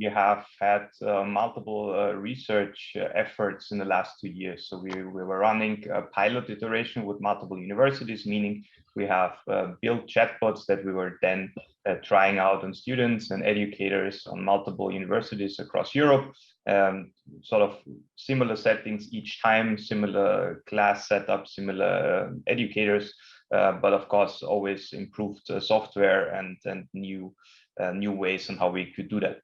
we have had multiple research efforts in the last 2 years. So we were running a pilot iteration with multiple universities, meaning we have built chatbots that we were then trying out on students and educators on multiple universities across Europe. Sort of similar settings each time, similar class setup, similar educators, but of course always improved software and new ways on how we could do that.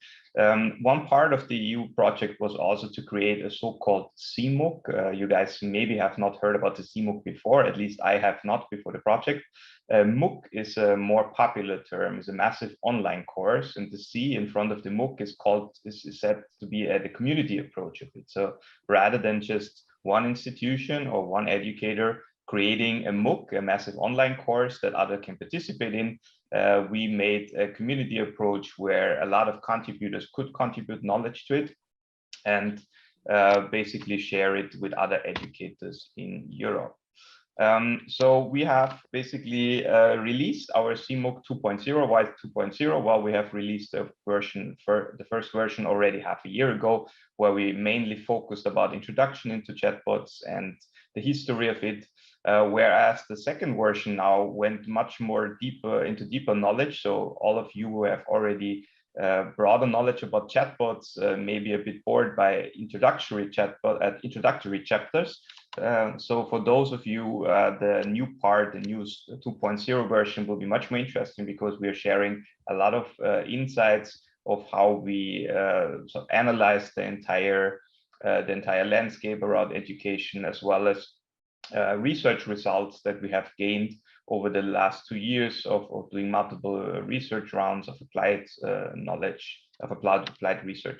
One part of the EU project was also to create a so-called cMOOC. You guys maybe have not heard about the cMOOC before, at least I have not before the project. MOOC is a more popular term, is a massive online course, and the C in front of the MOOC is said to be the community approach of it. So rather than just one institution or one educator creating a MOOC, a massive online course that others can participate in, we made a community approach where a lot of contributors could contribute knowledge to it and basically share it with other educators in Europe. So we have basically released our cMOOC 2.0. Why 2.0? Well, we have released the first version already half a year ago, where we mainly focused about introduction into chatbots and the history of it. Whereas the second version now went much more deeper knowledge. So all of you who have already broader knowledge about chatbots, maybe a bit bored by introductory chapters. So for those of you, the new part, the new 2.0 version will be much more interesting because we are sharing a lot of insights of how we sort of analyze the entire landscape around education, as well as research results that we have gained over the last 2 years of doing multiple research rounds of applied knowledge, of applied research.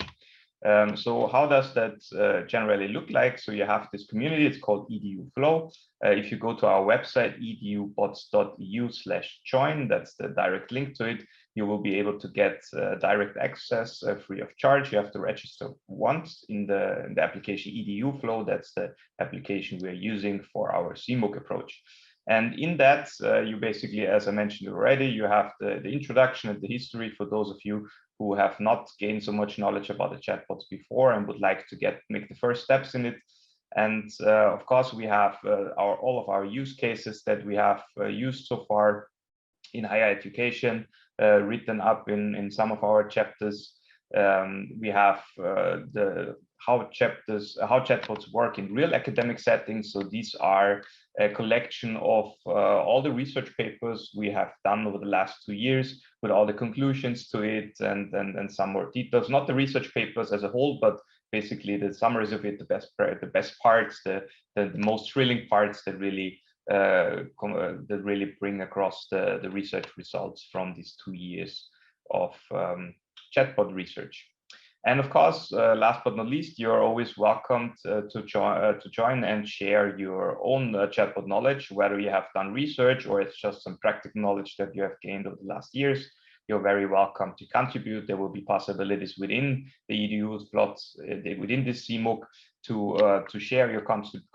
So how does that generally look like? So you have this community, it's called EDU Flow. If you go to our website, edubots.eu/join, that's the direct link to it, you will be able to get direct access free of charge. You have to register once in the application EDU Flow. That's the application we're using for our cMOOC approach. And in that, you basically, as I mentioned already, you have the introduction and the history for those of you who have not gained so much knowledge about the chatbots before and would like to make the first steps in it. And of course, we have all of our use cases that we have used so far in higher education, written up in some of our chapters. We have how chatbots work in real academic settings. So these are a collection of all the research papers we have done over the last 2 years, with all the conclusions to it and some more details. Not the research papers as a whole, but basically the summaries of it, the best parts, the most thrilling parts that really bring across the research results from these 2 years of chatbot research. And of course, last but not least, you're always welcomed to join and share your own chatbot knowledge, whether you have done research or it's just some practical knowledge that you have gained over the last years. You're very welcome to contribute. There will be possibilities within the EDUBOTS, within this cMOOC, to share your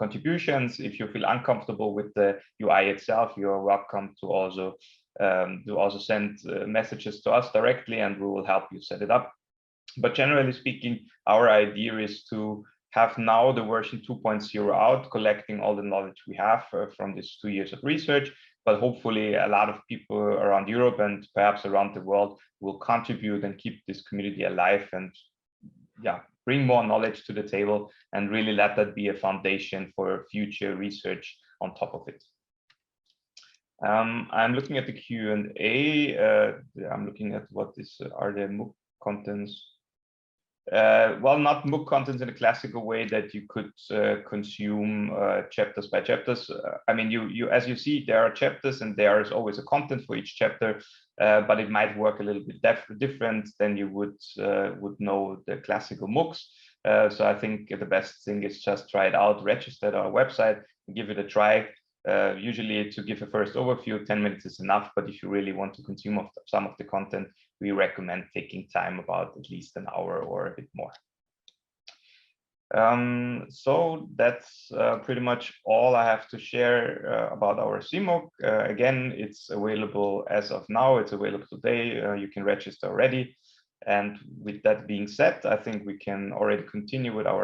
contributions. If you feel uncomfortable with the UI itself, you're welcome to also send messages to us directly, and we will help you set it up. But generally speaking, our idea is to have now the version 2.0 out, collecting all the knowledge we have from these 2 years of research. But hopefully a lot of people around Europe and perhaps around the world will contribute and keep this community alive, and bring more knowledge to the table and really let that be a foundation for future research on top of it. I'm looking at the Q&A. I'm looking at what are the MOOC contents. Well, not MOOC contents in a classical way that you could consume chapters by chapters. I mean, as you see, there are chapters and there is always a content for each chapter, but it might work a little bit different than you would know the classical MOOCs. So I think the best thing is just try it out, register at our website, and give it a try. Usually to give a first overview, 10 minutes is enough, but if you really want to consume some of the content, we recommend taking time, about at least an hour or a bit more. So that's pretty much all I have to share about our cMOOC. Again, it's available as of now, it's available today. You can register already. And with that being said, I think we can already continue with our